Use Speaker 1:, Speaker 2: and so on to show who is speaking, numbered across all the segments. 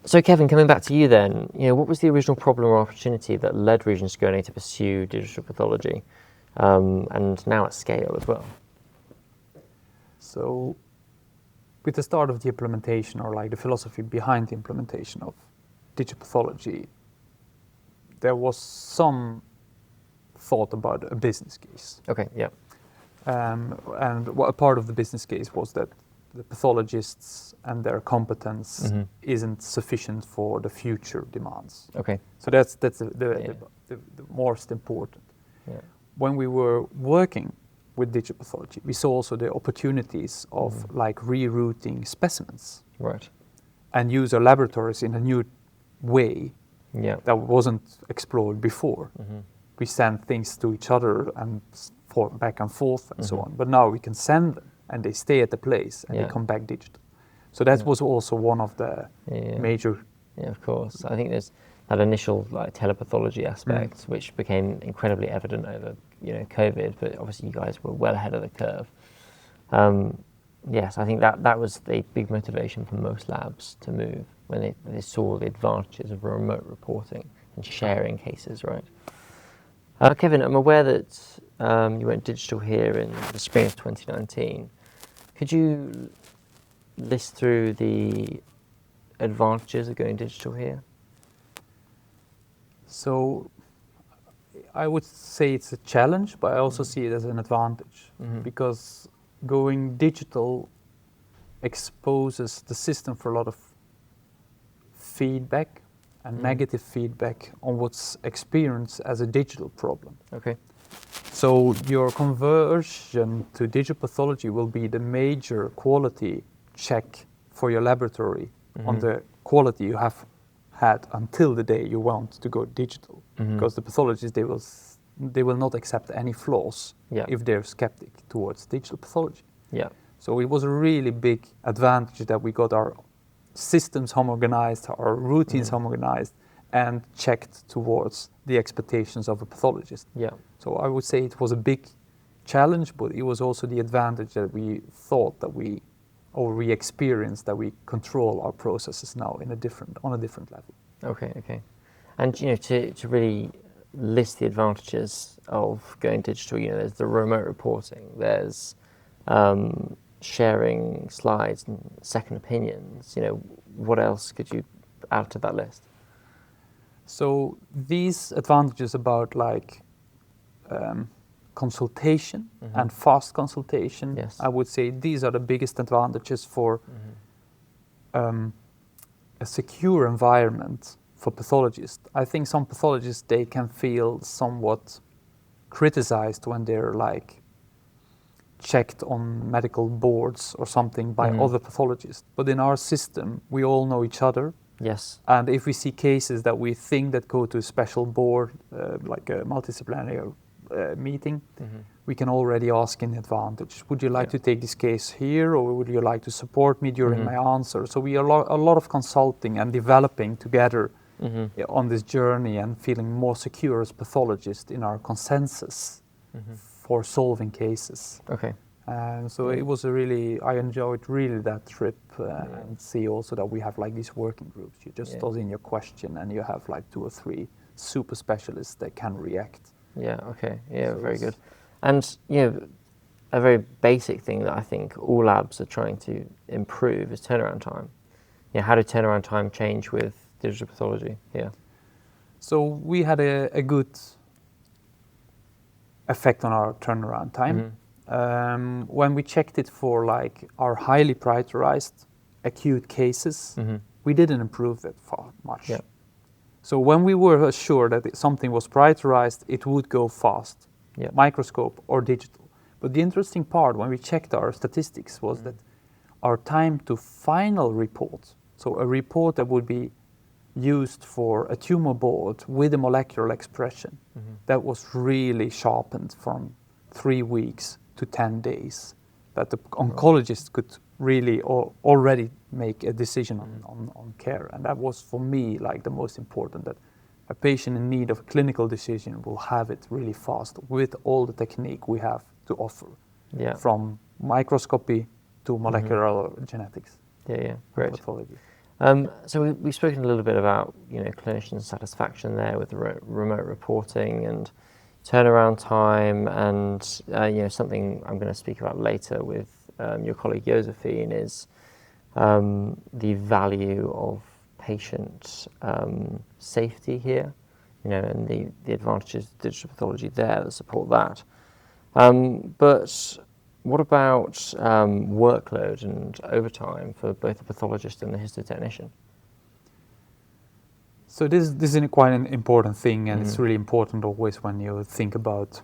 Speaker 1: So Kevin, coming back to you then, what was the original problem or opportunity that led Region Skåne to pursue digital pathology, and now at scale as well?
Speaker 2: So, with the start of the implementation, or like the philosophy behind the implementation of digital pathology, there was some thought about a business case.
Speaker 1: Okay, yeah.
Speaker 2: And a part of the business case was that the pathologists and their competence isn't sufficient for the future demands.
Speaker 1: Okay.
Speaker 2: So that's the most important.
Speaker 1: Yeah.
Speaker 2: When we were working with digital pathology, we saw also the opportunities of like rerouting specimens.
Speaker 1: Right.
Speaker 2: And use our laboratories in a new way
Speaker 1: that
Speaker 2: wasn't explored before. We send things to each other and back and forth and so on. But now we can send them and they stay at the place and they come back digital. So that was also one of the major.
Speaker 1: Yeah, of course. I think there's that initial like telepathology aspect, which became incredibly evident over COVID. But obviously, you guys were well ahead of the curve. Yes, I think that was the big motivation for most labs to move when they saw the advantages of remote reporting and sharing cases, right? Kevin, I'm aware that you went digital here in the spring of 2019. Could you list through the advantages of going digital here?
Speaker 2: So I would say it's a challenge, but I also see it as an advantage because going digital exposes the system for a lot of feedback and negative feedback on what's experienced as a digital problem.
Speaker 1: Okay.
Speaker 2: So your conversion to digital pathology will be the major quality check for your laboratory on the quality you have had until the day you want to go digital. Because the pathologists, they will not accept any flaws if they're skeptic towards digital pathology.
Speaker 1: Yeah.
Speaker 2: So it was a really big advantage that we got our systems homogenized, our routines homogenized, and checked towards the expectations of a pathologist.
Speaker 1: Yeah.
Speaker 2: So I would say it was a big challenge, but it was also the advantage that we thought that we experienced that we control our processes now on a different level.
Speaker 1: Okay. And to really list the advantages of going digital, there's the remote reporting, there's sharing slides and second opinions. What else could you add to that list?
Speaker 2: So these advantages about like consultation and fast consultation, I would say these are the biggest advantages for a secure environment for pathologists. I think some pathologists, they can feel somewhat criticized when they're like checked on medical boards or something by other pathologists. But in our system, we all know each other.
Speaker 1: Yes.
Speaker 2: And if we see cases that we think that go to a special board, like a multidisciplinary meeting, we can already ask in advance, would you like to take this case here, or would you like to support me during my answer? So we are a lot of consulting and developing together on this journey and feeling more secure as pathologists in our consensus for solving cases.
Speaker 1: Okay.
Speaker 2: And so it was I enjoyed really that trip and see also that we have like these working groups. You just toss in your question and you have like 2 or 3 super specialists that can react.
Speaker 1: Yeah, okay. Yeah, so very good. And, a very basic thing that I think all labs are trying to improve is turnaround time. How did turnaround time change with digital pathology here?
Speaker 2: So we had a good effect on our turnaround time. When we checked it for like our highly prioritized acute cases, we didn't improve that far much. Yeah. So when we were assured that something was prioritized, it would go fast, microscope or digital. But the interesting part when we checked our statistics was that our time to final report, so a report that would be used for a tumor board with a molecular expression, that was really sharpened from 3 weeks to 10 days, that the oncologist could really already make a decision on care. And that was for me like the most important, that a patient in need of a clinical decision will have it really fast with all the technique we have to offer, from microscopy to molecular genetics.
Speaker 1: Great.
Speaker 2: Pathology.
Speaker 1: So we've spoken a little bit about, clinician satisfaction there with the remote reporting and turnaround time, and something I'm going to speak about later with your colleague Josephine is the value of patient safety here, and the advantages of digital pathology there that support that. But what about workload and overtime for both the pathologist and the histotechnician?
Speaker 2: So this is quite an important thing, and it's really important always when you think about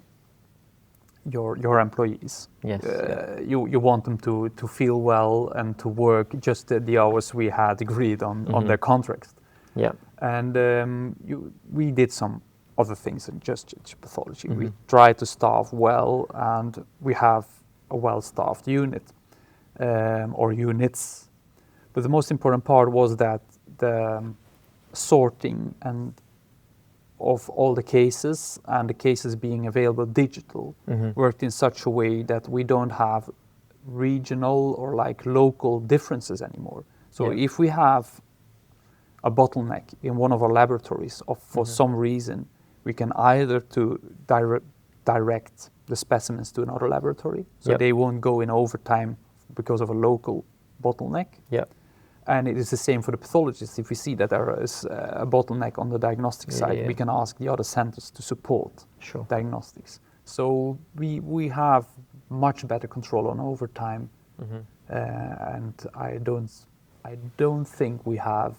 Speaker 2: your employees.
Speaker 1: Yes.
Speaker 2: You want them to feel well and to work just the hours we had agreed on their contracts.
Speaker 1: Yeah.
Speaker 2: And we did some other things than just pathology. We try to staff well, and we have a well-staffed unit or units. But the most important part was that the sorting and of all the cases and the cases being available digital worked in such a way that we don't have regional or like local differences anymore. So if we have a bottleneck in one of our laboratories for some reason, we can either to direct the specimens to another laboratory, so they won't go in overtime because of a local bottleneck.
Speaker 1: Yeah.
Speaker 2: And it is the same for the pathologists. If we see that there is a bottleneck on the diagnostic side, we can ask the other centers to support diagnostics. So we have much better control on overtime, and I don't think we have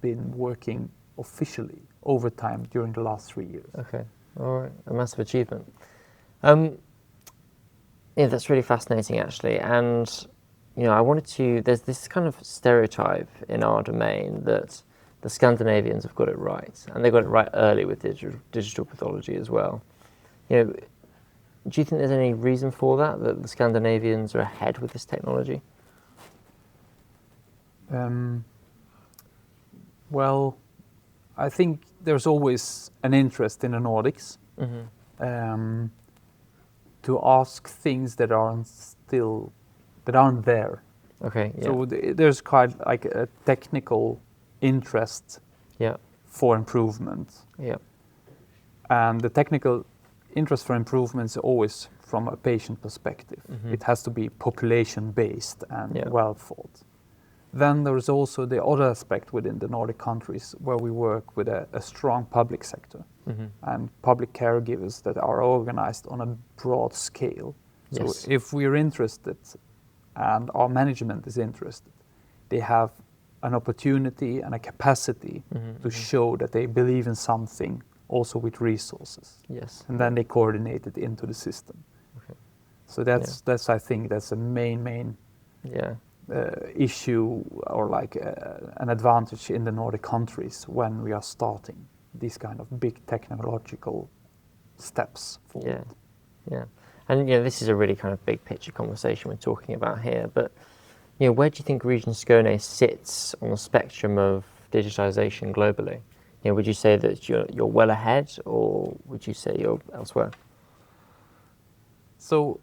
Speaker 2: been working officially overtime during the last 3 years.
Speaker 1: Okay, all right, a massive achievement. That's really fascinating, actually, and I wanted to. There's this kind of stereotype in our domain that the Scandinavians have got it right, and they got it right early with digital pathology as well. Do you think there's any reason for that the Scandinavians are ahead with this technology?
Speaker 2: Well, I think there's always an interest in the Nordics to ask things that aren't there.
Speaker 1: Okay. Yeah.
Speaker 2: So there's quite like a technical interest for improvement.
Speaker 1: Yeah.
Speaker 2: And the technical interest for improvement is always from a patient perspective. It has to be population based and well thought. Then there is also the other aspect within the Nordic countries where we work with a strong public sector and public caregivers that are organized on a broad scale. So if we're interested and our management is interested, they have an opportunity and a capacity to show that they believe in something also with resources.
Speaker 1: Yes.
Speaker 2: And then they coordinate it into the system. Okay. So that's I think that's a main issue or like an advantage in the Nordic countries when we are starting these kind of big technological steps forward.
Speaker 1: Yeah. And this is a really kind of big picture conversation we're talking about here, but where do you think Region Skåne sits on the spectrum of digitization globally? Would you say that you're well ahead, or would you say you're elsewhere?
Speaker 2: So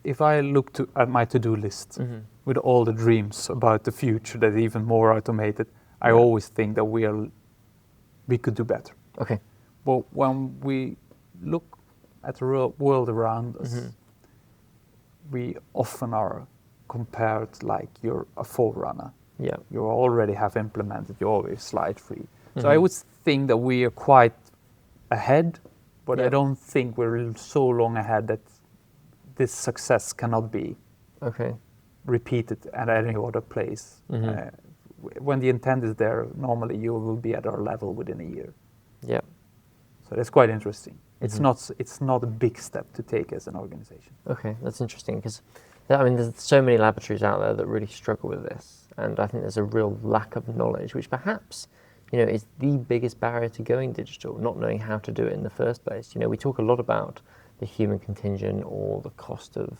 Speaker 2: if I look at my to-do list with all the dreams about the future that even more automated, I always think that we could do better.
Speaker 1: Okay.
Speaker 2: But when we look at the world around us, we often are compared like you're a forerunner.
Speaker 1: Yeah.
Speaker 2: You already have implemented, you're always slide free. So I would think that we are quite ahead, but I don't think we're so long ahead that this success cannot be repeated at any other place. When the intent is there, normally you will be at our level within a year.
Speaker 1: Yeah.
Speaker 2: So that's quite interesting. It's not a big step to take as an organization.
Speaker 1: Okay, that's interesting because there's so many laboratories out there that really struggle with this, and I think there's a real lack of knowledge, which perhaps is the biggest barrier to going digital, not knowing how to do it in the first place. We talk a lot about the human contingent or the cost of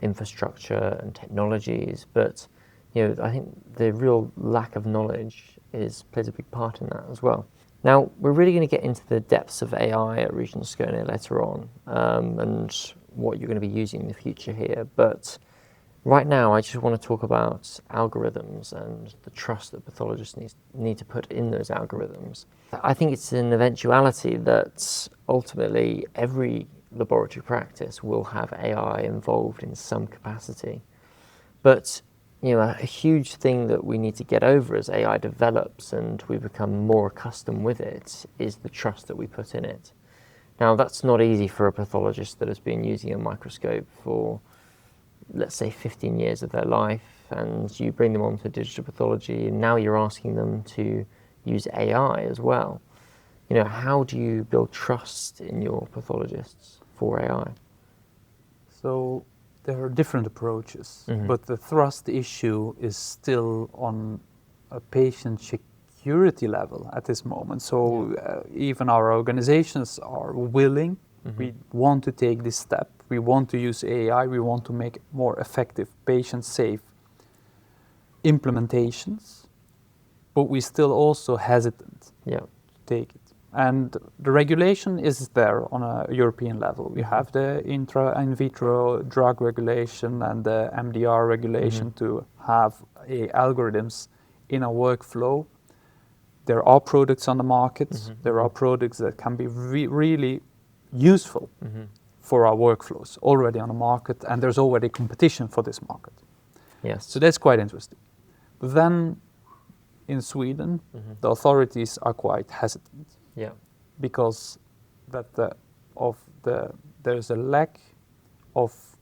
Speaker 1: infrastructure and technologies, but I think the real lack of knowledge plays a big part in that as well. Now, we're really going to get into the depths of AI at Region Skåne later on, and what you're going to be using in the future here, but Right now, I just want to talk about algorithms and the trust that pathologists need to put in those algorithms. I think it's an eventuality that ultimately every laboratory practice will have AI involved in some capacity. But a huge thing that we need to get over as AI develops and we become more accustomed with it is the trust that we put in it. Now, that's not easy for a pathologist that has been using a microscope for, let's say, 15 years of their life, and you bring them onto digital pathology, and now you're asking them to use AI as well. How do you build trust in your pathologists for AI?
Speaker 2: So there are different approaches, but the trust issue is still on a patient security level at this moment. So even our organizations are willing, we want to take this step, we want to use AI, we want to make more effective, patient-safe implementations, but we still also hesitant to take it. And the regulation is there on a European level. We have the in vitro drug regulation and the MDR regulation to have algorithms in a workflow. There are products on the market. There are products that can be really useful for our workflows already on the market, and there's already competition for this market.
Speaker 1: Yes.
Speaker 2: So that's quite interesting. But then in Sweden, the authorities are quite hesitant.
Speaker 1: Yeah.
Speaker 2: Because there's a lack of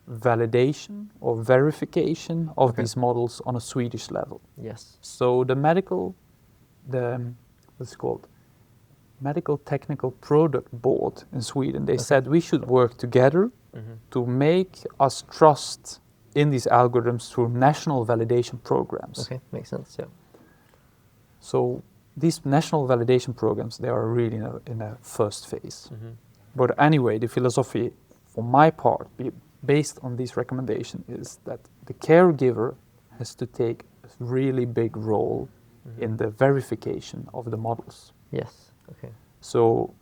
Speaker 2: validation or verification of these models on a Swedish level.
Speaker 1: Yes.
Speaker 2: So what's it called? Medical Technical Product Board in Sweden, they said we should work together to make us trust in these algorithms through national validation programs.
Speaker 1: Okay, makes sense, yeah.
Speaker 2: So these national validation programs, they are really in a first phase. But anyway, the philosophy, for my part, based on this recommendation, is that the caregiver has to take a really big role in the verification of the models.
Speaker 1: Yes, okay.
Speaker 2: So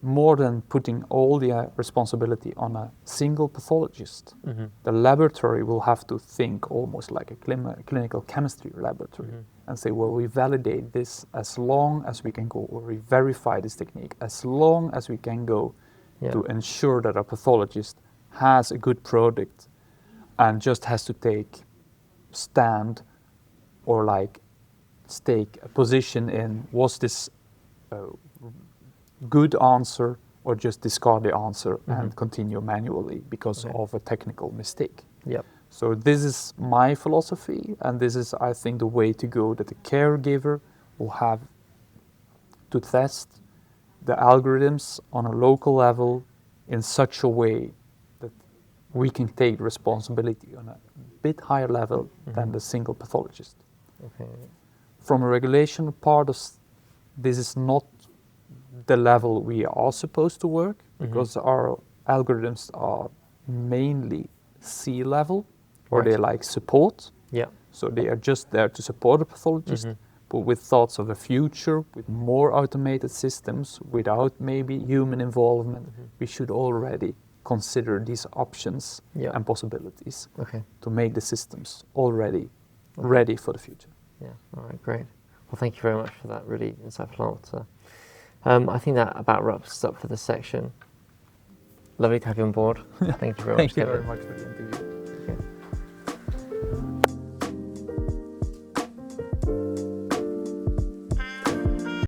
Speaker 2: more than putting all the responsibility on a single pathologist, the laboratory will have to think almost like a clinical chemistry laboratory and say, well, we validate this as long as we can go, or we verify this technique as long as we can go to ensure that a pathologist has a good product and just has to take stand or take a position in, was this good answer, or just discard the answer and continue manually because of a technical mistake.
Speaker 1: Yep.
Speaker 2: So this is my philosophy, and this is, I think, the way to go, that the caregiver will have to test the algorithms on a local level in such a way that we can take responsibility on a bit higher level than the single pathologist.
Speaker 1: Okay.
Speaker 2: From a regulation part of this is not the level we are supposed to work, because our algorithms are mainly C level, or they're like support.
Speaker 1: Yeah.
Speaker 2: So they are just there to support a pathologist, but with thoughts of a future, with more automated systems, without maybe human involvement, we should already consider these options and possibilities to make the systems already ready for the future.
Speaker 1: Yeah, all right, great. Well, thank you very much for that really insightful answer. I think that about wraps us up for this section. Lovely to have you on board. Thank you very much.
Speaker 2: Thank you very much for the interview.